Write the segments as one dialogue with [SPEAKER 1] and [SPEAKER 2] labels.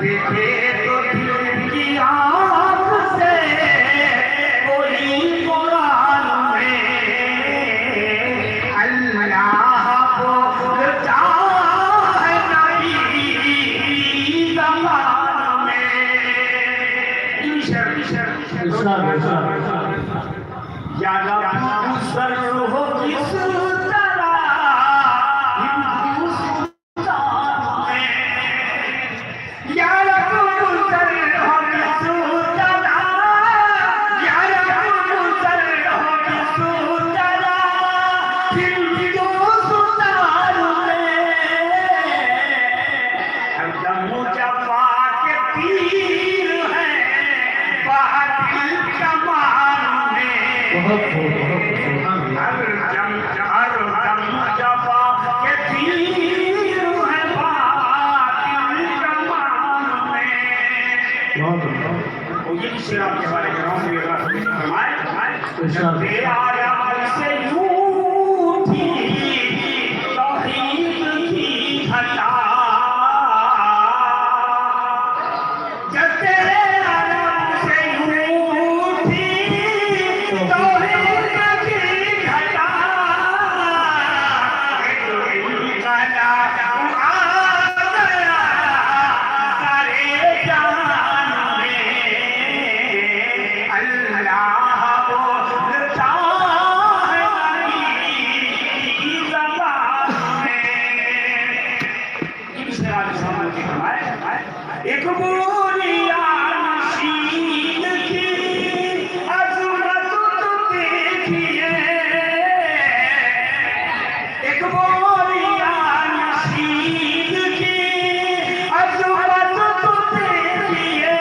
[SPEAKER 1] देखे तो दिल की आँख से कोई कुरान में अल्लाह बोलता है नबी ज़बान में। या रब सर हो किस तरह हिंदुस्तान में, या रब सर हो किस तरह, या रब सर हो किस तरह हिंदुस्तान में। हरदम मुजफ्फा के तीर हैं बातिल कमान में। हर दम मुजफ्फा के तीर हैं बातिल कमान में। ये शेर आपके बारे में फरमाए, जब आया से यूं थी तौहीद की घटा, एक बोलिया नशीन की अज़मत तो देखिए, एक बोलिया नशीन की अज़मत तो देखिए।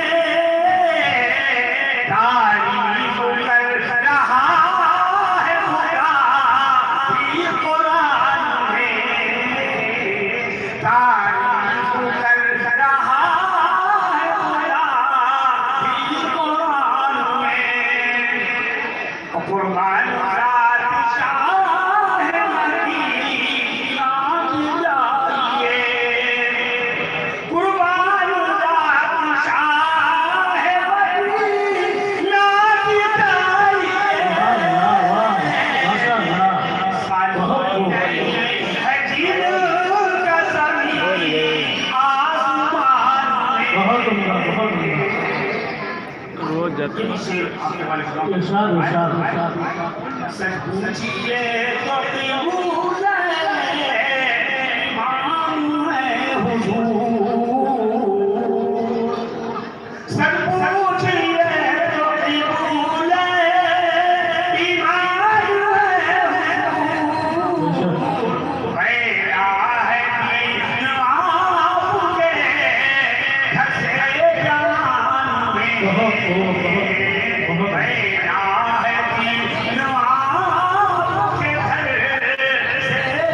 [SPEAKER 1] तारीफ कर रहा है खुदा ये कुरान में, तारीफ कर रहा कुर्बान रात शाह मदीना की जाइए, कुर्बान रात शाह मदीना की जाइए। है जिनका ज़मीन आसमान में। रोज जाते हैं सच पूछिए तो कबूल है, ईमान है हुजूर। सच पूछिए तो कबूल है, ईमान है हुजूर। मेरा है दीन आपके धसे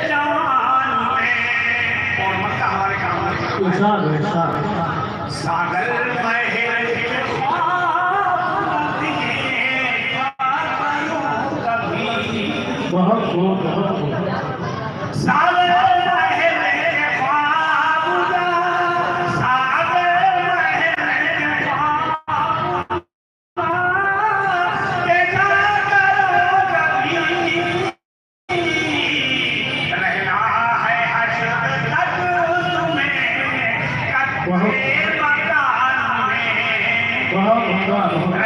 [SPEAKER 1] जलान में, सागर महल के ख्वाब कभी, सागर महल के ख्वाब, सागर महल के ख्वाब देखा करो कभी। रहना है हश्र तक तुम्हें कच्चे मकान में,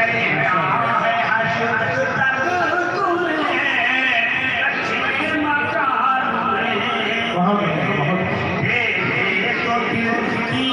[SPEAKER 1] रहना है हश्र तक तुम्हें कच्चे मकान में। ये तो दिल की